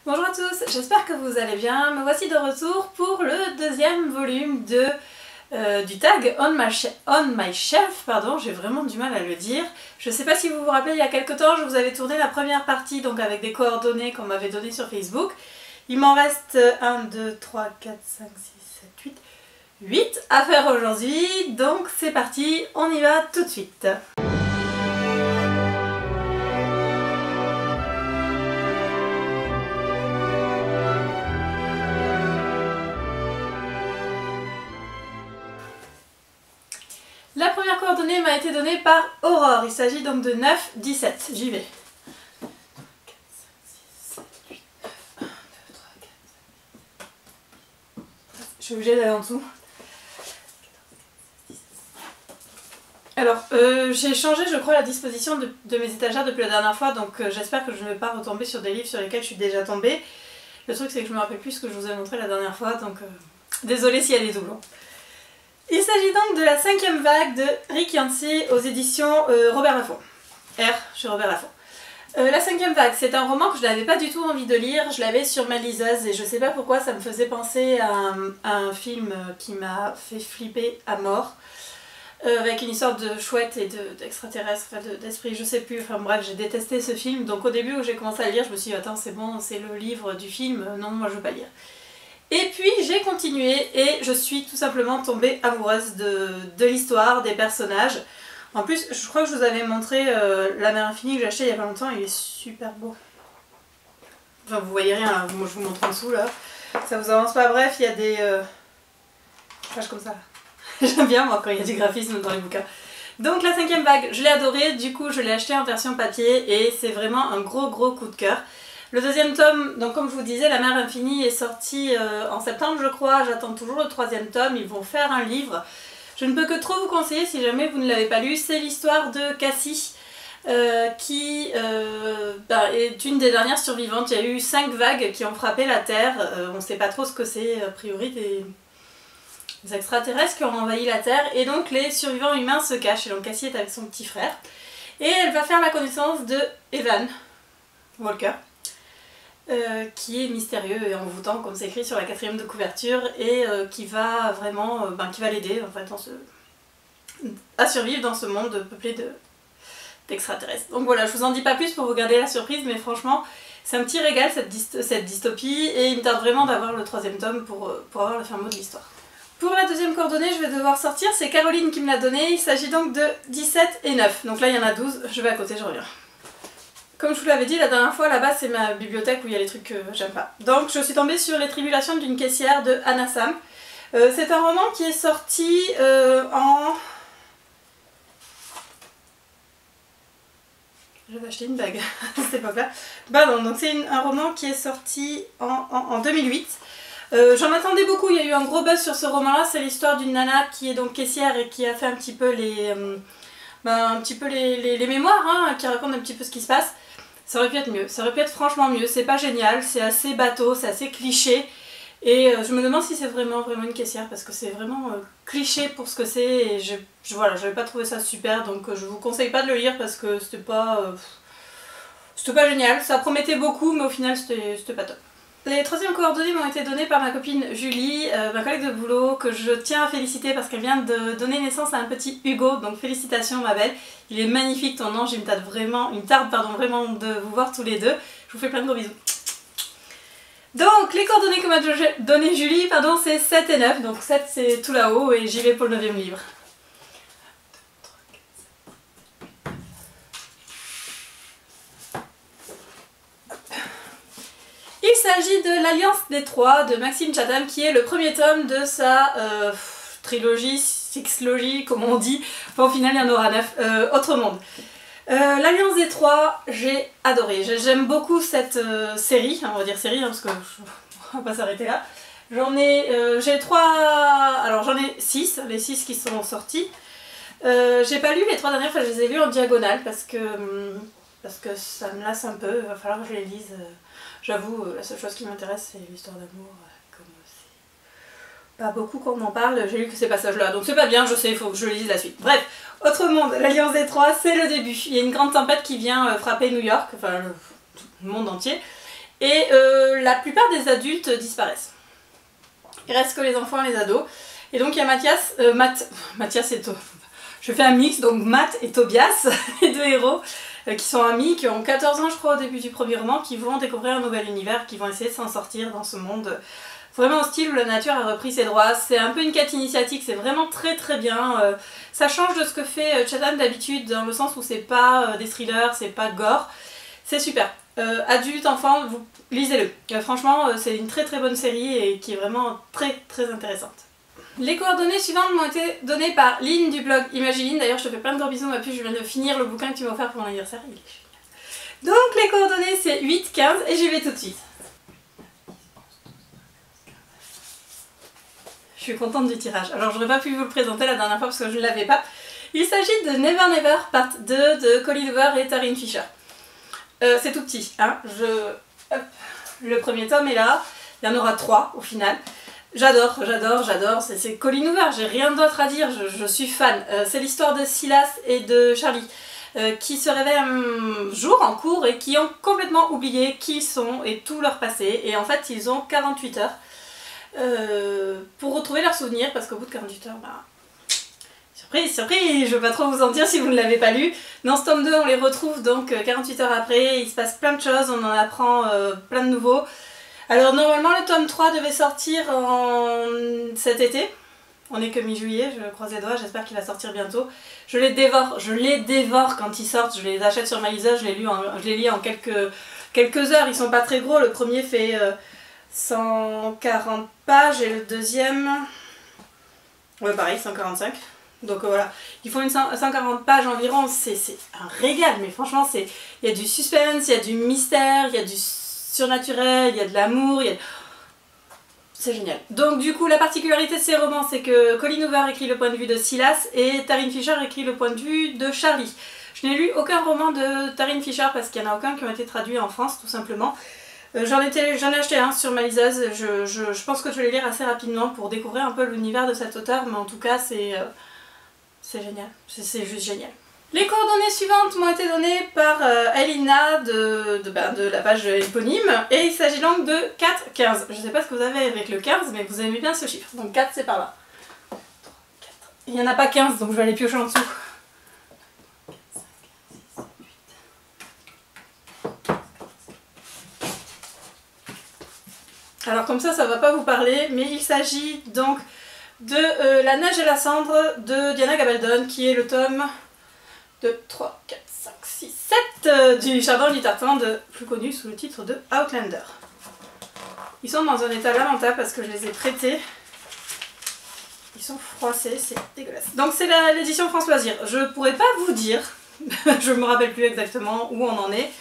Bonjour à tous, j'espère que vous allez bien. Me voici de retour pour le deuxième volume du tag On My Shelf, pardon, j'ai vraiment du mal à le dire. Je ne sais pas si vous vous rappelez, il y a quelques temps, je vous avais tourné la première partie donc avec des coordonnées qu'on m'avait données sur Facebook. Il m'en reste 1, 2, 3, 4, 5, 6, 7, 8, 8 à faire aujourd'hui. Donc c'est parti, on y va tout de suite. La première coordonnée m'a été donnée par Aurore, il s'agit donc de 9, 17, j'y vais. 4, 5, 6, 7, 8, 9, 1, 2, 3, 4, 5, 6. Je suis obligée d'aller en dessous. Alors, j'ai changé je crois la disposition de mes étagères depuis la dernière fois, donc j'espère que je ne vais pas retomber sur des livres sur lesquels je suis déjà tombée. Le truc c'est que je me rappelle plus ce que je vous ai montré la dernière fois, donc désolée s'il y a des doublons. Il s'agit donc de la 5e vague de Rick Yancey aux éditions Robert Laffont. Chez Robert Laffont. La 5e vague, c'est un roman que je n'avais pas du tout envie de lire, je l'avais sur ma liseuse et je sais pas pourquoi ça me faisait penser à un film qui m'a fait flipper à mort. Avec une histoire de chouette et d'extraterrestre, d'esprit, je sais plus, enfin bref, j'ai détesté ce film, donc au début où j'ai commencé à le lire, je me suis dit attends c'est bon, c'est le livre du film, non moi je veux pas lire. Et puis j'ai continué et je suis tout simplement tombée amoureuse de l'histoire, des personnages. En plus, je crois que je vous avais montré La Mer Infinie que j'ai acheté il y a pas longtemps, il est super beau. Enfin vous voyez rien, hein. Moi je vous montre en dessous là, ça vous avance pas, bref il y a des pages comme ça là. J'aime bien moi quand il y a du graphisme dans les bouquins. Donc la 5e vague, je l'ai adorée, du coup je l'ai acheté en version papier et c'est vraiment un gros coup de cœur. Le deuxième tome, donc comme je vous disais, La Mer Infinie est sorti en septembre je crois, j'attends toujours le 3e tome, ils vont faire un livre. Je ne peux que trop vous conseiller si jamais vous ne l'avez pas lu, c'est l'histoire de Cassie qui est une des dernières survivantes. Il y a eu 5 vagues qui ont frappé la Terre, on ne sait pas trop ce que c'est, a priori des extraterrestres qui ont envahi la Terre et donc les survivants humains se cachent et donc Cassie est avec son petit frère et elle va faire la connaissance de Evan Walker qui est mystérieux et envoûtant comme c'est écrit sur la 4e de couverture et qui va vraiment qui va l'aider en fait à survivre dans ce monde peuplé d'extraterrestres. Donc voilà, je vous en dis pas plus pour vous garder la surprise, mais franchement c'est un petit régal cette dystopie et il me tarde vraiment d'avoir le 3e tome pour avoir le fin mot de l'histoire. Pour la deuxième coordonnée, je vais devoir sortir, c'est Caroline qui me l'a donné, il s'agit donc de 17 et 9, donc là il y en a 12, je vais à côté, je reviens. Comme je vous l'avais dit la dernière fois, là-bas c'est ma bibliothèque où il y a les trucs que j'aime pas. Donc je suis tombée sur Les Tribulations d'une caissière de Anna Sam. C'est un roman qui est sorti en... J'avais acheté une bague à cette époque-là. Pardon, donc c'est un roman qui est sorti en 2008. J'en attendais beaucoup, il y a eu un gros buzz sur ce roman-là, c'est l'histoire d'une nana qui est donc caissière et qui a fait un petit peu les mémoires, hein, qui raconte un petit peu ce qui se passe. Ça aurait pu être mieux, ça aurait pu être franchement mieux, c'est pas génial, c'est assez bateau, c'est assez cliché. Et je me demande si c'est vraiment une caissière parce que c'est vraiment cliché pour ce que c'est et voilà, j'avais pas trouvé ça super donc je vous conseille pas de le lire parce que c'était pas génial, ça promettait beaucoup mais au final c'était pas top. Les 3e coordonnées m'ont été données par ma copine Julie, ma collègue de boulot, que je tiens à féliciter parce qu'elle vient de donner naissance à un petit Hugo, donc félicitations ma belle. Il est magnifique ton ange, il me tarde vraiment de vous voir tous les deux. Je vous fais plein de gros bisous. Donc les coordonnées que m'a donné Julie, c'est 7 et 9, donc 7 c'est tout là-haut et j'y vais pour le 9e livre. Il s'agit de l'Alliance des Trois de Maxime Chatham qui est le premier tome de sa trilogie, sixlogie comme on dit, enfin au final il y en aura 9, Autre Monde. L'Alliance des Trois, j'ai adoré, j'aime beaucoup cette série, on va dire série hein, parce que on va pas s'arrêter là. J'en ai 6, les 6 qui sont sortis. J'ai pas lu les 3 dernières fois, je les ai lus en diagonale parce que ça me lasse un peu, il va falloir que je les lise. J'avoue, la seule chose qui m'intéresse c'est l'histoire d'amour, comme c'est pas beaucoup qu'on en parle, j'ai lu que ces passages-là, donc c'est pas bien, je sais, il faut que je lise la suite. Bref, Autre Monde, l'Alliance des Trois, c'est le début. Il y a une grande tempête qui vient frapper New York, enfin le monde entier, et la plupart des adultes disparaissent. Il reste que les enfants et les ados. Et donc il y a Mathias et je fais un mix, donc Matt et Tobias, les deux héros, qui sont amis, qui ont 14 ans je crois au début du premier roman, qui vont découvrir un nouvel univers, qui vont essayer de s'en sortir dans ce monde vraiment hostile où la nature a repris ses droits. C'est un peu une quête initiatique, c'est vraiment très très bien. Ça change de ce que fait Chatham d'habitude, dans le sens où c'est pas des thrillers, c'est pas gore. C'est super. Adultes, enfants, vous lisez-le. Franchement, c'est une très très bonne série et qui est vraiment très très intéressante. Les coordonnées suivantes m'ont été données par Lynn du blog Imagiline. D'ailleurs, je te fais plein de gros bisous, ma puce, je viens de finir le bouquin que tu m'as offert pour mon anniversaire. Il est génial. Donc les coordonnées c'est 8, 15 et j'y vais tout de suite. Je suis contente du tirage. Alors j'aurais pas pu vous le présenter la dernière fois parce que je ne l'avais pas. Il s'agit de Never Never Part 2 de Colleen Hoover et Taryn Fisher. C'est tout petit, hein. Hop. Le premier tome est là. Il y en aura 3 au final. J'adore, c'est Colleen Hoover, j'ai rien d'autre à dire, je suis fan. C'est l'histoire de Silas et de Charlie qui se réveillent un jour en cours et qui ont complètement oublié qui ils sont et tout leur passé. Et en fait, ils ont 48 heures pour retrouver leurs souvenirs parce qu'au bout de 48 heures, bah... Surprise, surprise, je veux pas trop vous en dire si vous ne l'avez pas lu. Dans ce tome 2, on les retrouve donc 48 heures après, il se passe plein de choses, on en apprend plein de nouveaux. Alors normalement le tome 3 devait sortir cet été, on est que mi-juillet, je croise les doigts, j'espère qu'il va sortir bientôt. Je les dévore quand ils sortent, je les achète sur ma liseuse, je les lis en quelques heures, ils sont pas très gros, le premier fait 140 pages et le deuxième, ouais pareil 145. Donc voilà, ils font 140 pages environ, c'est un régal, mais franchement il y a du suspense, il y a du mystère, il y a du surnaturel, il y a de l'amour, c'est génial. Donc du coup la particularité de ces romans c'est que Colleen Hoover écrit le point de vue de Silas et Taryn Fisher écrit le point de vue de Charlie. Je n'ai lu aucun roman de Taryn Fisher parce qu'il n'y en a aucun qui ont été traduits en France tout simplement. J'en ai acheté un sur ma liseuse, je pense que je vais les lire assez rapidement pour découvrir un peu l'univers de cet auteur, mais en tout cas c'est génial, c'est juste génial. Les coordonnées suivantes m'ont été données par Elina de la page éponyme et il s'agit donc de 4, 15. Je ne sais pas ce que vous avez avec le 15 mais vous aimez bien ce chiffre, donc 4 c'est par là. 3, 4. Il n'y en a pas 15 donc je vais aller piocher en dessous. 4, 5, 6, 8. Alors comme ça va pas vous parler mais il s'agit donc de La neige et la cendre de Diana Gabaldon qui est le tome 2, 3, 4, 5, 6, 7 du Jardin du Tartan, plus connu sous le titre de Outlander. Ils sont dans un état lamentable parce que je les ai prêtés. Ils sont froissés, c'est dégueulasse. Donc c'est l'édition France Loisirs. Je pourrais pas vous dire, je me rappelle plus exactement où on en est.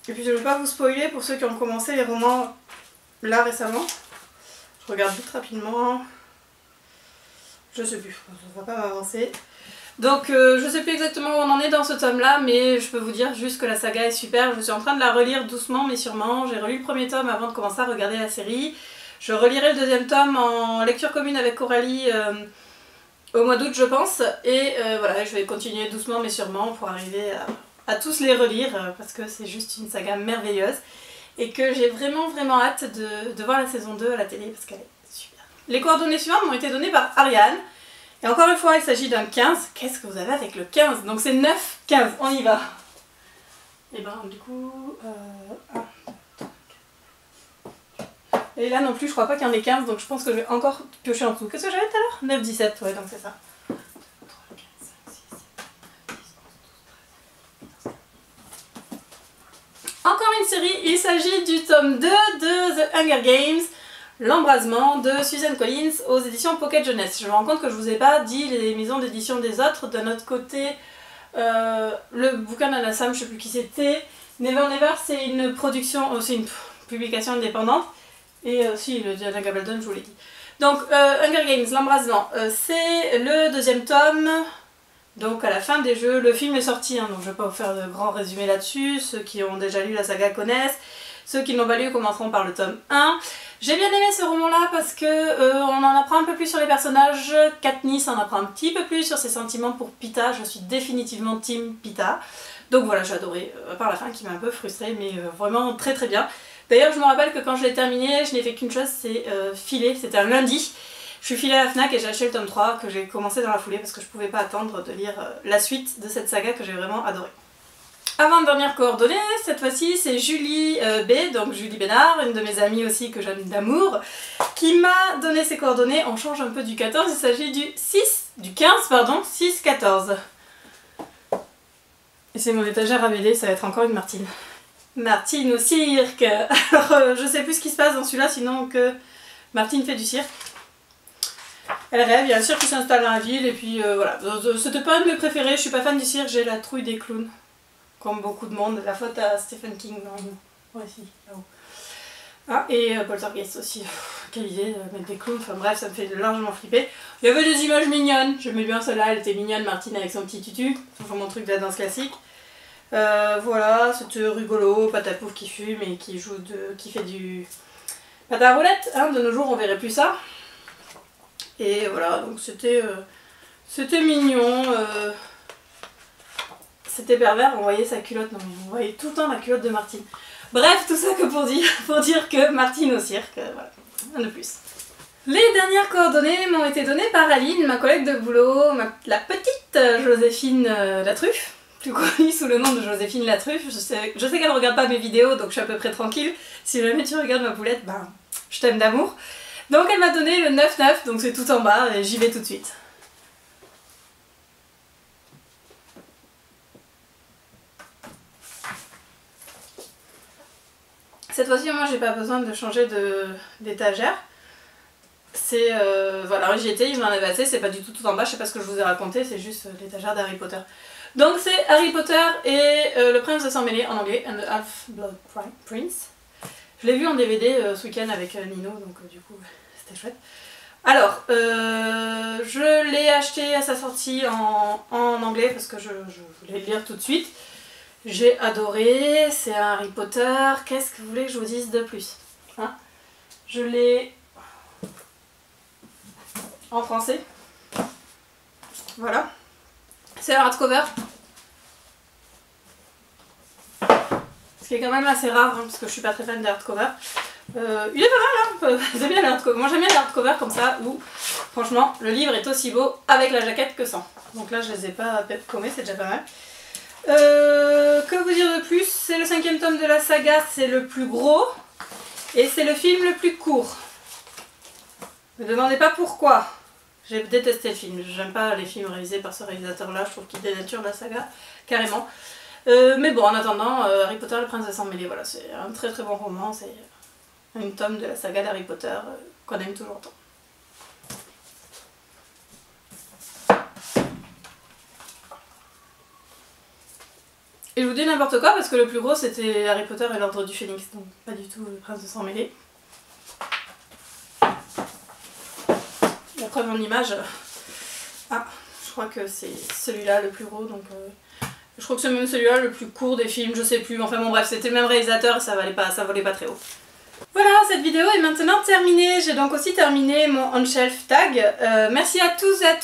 Et puis je ne veux pas vous spoiler pour ceux qui ont commencé les romans là récemment. Je regarde vite rapidement. Je sais plus, ça va pas m'avancer. Donc je sais plus exactement où on en est dans ce tome là, mais je peux vous dire juste que la saga est super. Je suis en train de la relire doucement mais sûrement. J'ai relu le premier tome avant de commencer à regarder la série. Je relirai le deuxième tome en lecture commune avec Coralie au mois d'août je pense. Et voilà, je vais continuer doucement mais sûrement pour arriver à tous les relire parce que c'est juste une saga merveilleuse. Et que j'ai vraiment hâte de voir la saison 2 à la télé parce qu'elle est super. Les coordonnées suivantes m'ont été données par Ariane. Et encore une fois, il s'agit d'un 15. Qu'est-ce que vous avez avec le 15? Donc c'est 9, 15, on y va. Et ben du coup... 1, 2, 3, 4. Et là non plus, je crois pas qu'il y en ait 15, donc je pense que je vais encore piocher en dessous. Qu'est-ce que j'avais tout à l'heure? 9, 17, ouais, donc c'est ça. 2, 3, 4, 5, 6, 7, 8, 9, 10, 11, 12, 13, 14. Encore une série, il s'agit du tome 2 de The Hunger Games. L'embrasement de Suzanne Collins aux éditions Pocket Jeunesse. Je me rends compte que je vous ai pas dit les maisons d'édition des autres. D'un autre côté, le bouquin d'Anna Sam, je sais plus qui c'était. Never Never, c'est une production, c'est une publication indépendante. Et si, le Diana Gabaldon, je vous l'ai dit. Donc, Hunger Games, l'embrasement, c'est le deuxième tome. Donc à la fin des jeux, le film est sorti, hein, donc je vais pas vous faire de grands résumés là-dessus. Ceux qui ont déjà lu la saga connaissent. Ceux qui ne l'ont pas lu commenceront par le tome 1. J'ai bien aimé ce roman-là parce que on en apprend un peu plus sur les personnages. Katniss en apprend un petit peu plus sur ses sentiments pour Peeta. Je suis définitivement team Peeta. Donc voilà, j'ai adoré, à part la fin qui m'a un peu frustrée, mais vraiment très bien. D'ailleurs je me rappelle que quand je l'ai terminé, je n'ai fait qu'une chose, c'est filer, c'était un lundi. Je suis filée à la FNAC et j'ai acheté le tome 3 que j'ai commencé dans la foulée parce que je pouvais pas attendre de lire la suite de cette saga que j'ai vraiment adorée. Avant-dernière coordonnée, cette fois-ci c'est Julie B, donc Julie Bénard, une de mes amies aussi que j'aime d'amour, qui m'a donné ses coordonnées. On change un peu du 14, il s'agit du 15 pardon, 6-14. Et c'est mon étagère à BD, ça va être encore une Martine. Martine au cirque. Alors je sais plus ce qui se passe dans celui-là sinon que Martine fait du cirque. Elle rêve, il y a un cirque qui s'installe dans la ville et puis voilà. C'était pas un de mes préférés, je suis pas fan du cirque, j'ai la trouille des clowns. Comme beaucoup de monde, la faute à Stephen King, non, ouais, si, là-haut. Ah, et Poltergeist aussi, quelle idée de mettre des clowns, enfin bref, ça me fait largement flipper. Il y avait des images mignonnes, j'aimais bien celle-là, elle était mignonne, Martine avec son petit tutu, c'est vraiment mon truc de la danse classique. Voilà, c'était rigolo, Patapouf qui fume et qui fait du pâte à roulettes, hein, de nos jours on verrait plus ça. Et voilà, donc c'était mignon. C'était pervers, on voyait sa culotte, non mais on voyait tout le temps la culotte de Martine. Bref, tout ça que pour dire que Martine au cirque, voilà, un de plus. Les dernières coordonnées m'ont été données par Aline, ma collègue de boulot, la petite Joséphine Latruffe, plus connue sous le nom de Joséphine Latruffe. Je sais qu'elle ne regarde pas mes vidéos, donc je suis à peu près tranquille. Si jamais tu regardes ma poulette, ben, je t'aime d'amour. Donc elle m'a donné le 9-9, donc c'est tout en bas, et j'y vais tout de suite. Cette fois-ci, moi, j'ai pas besoin de changer d'étagère. C'est voilà, j'y étais, il m'en avait assez, c'est pas du tout en bas, je sais pas ce que je vous ai raconté, c'est juste l'étagère d'Harry Potter. Donc c'est Harry Potter et le prince de sang mêlé en anglais, and the Half-Blood Prince. Je l'ai vu en DVD ce week-end avec Nino, donc du coup c'était chouette. Alors, je l'ai acheté à sa sortie en anglais parce que je voulais le lire tout de suite. J'ai adoré, c'est Harry Potter, qu'est-ce que vous voulez que je vous dise de plus, hein? Je l'ai en français, voilà, c'est un hardcover, ce qui est quand même assez rare, hein, parce que je suis pas très fan des hardcovers. Il est pas mal, hein, j'aime bien les hardcovers. Moi j'aime bien les hardcovers comme ça, où franchement le livre est aussi beau avec la jaquette que sans. Donc là je les ai pas pepcomés, c'est déjà pas mal. Que vous dire de plus? C'est le 5e tome de la saga, c'est le plus gros et c'est le film le plus court. Ne me demandez pas pourquoi. J'ai détesté le film, j'aime pas les films réalisés par ce réalisateur là, je trouve qu'il dénature la saga carrément. Mais bon, en attendant, Harry Potter le prince de sang mêlé, voilà, c'est un très très bon roman, c'est un tome de la saga d'Harry Potter qu'on aime toujours autant. Et je vous dis n'importe quoi parce que le plus gros c'était Harry Potter et l'ordre du Phénix, donc pas du tout le prince de sang mêlé. La preuve en image, ah, je crois que c'est celui-là le plus gros, donc je crois que c'est même celui-là le plus court des films, je sais plus, enfin bon bref, c'était le même réalisateur et ça volait pas très haut. Voilà, cette vidéo est maintenant terminée. J'ai donc aussi terminé mon on-shelf tag. Merci à tous et à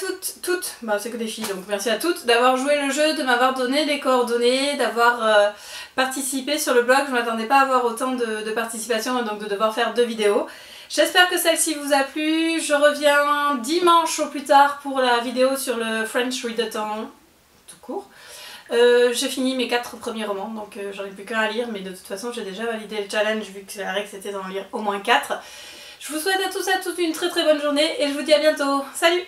toutes, bah c'est que des filles donc merci à toutes d'avoir joué le jeu, de m'avoir donné des coordonnées, d'avoir participé sur le blog. Je ne m'attendais pas à avoir autant de participation et donc de devoir faire 2 vidéos. J'espère que celle-ci vous a plu. Je reviens dimanche au plus tard pour la vidéo sur le French Readathon tout court. J'ai fini mes 4 premiers romans, donc j'en ai plus qu'un à lire, mais de toute façon j'ai déjà validé le challenge vu que la règle c'était d'en lire au moins 4. Je vous souhaite à tous et à toutes une très très bonne journée et je vous dis à bientôt. Salut!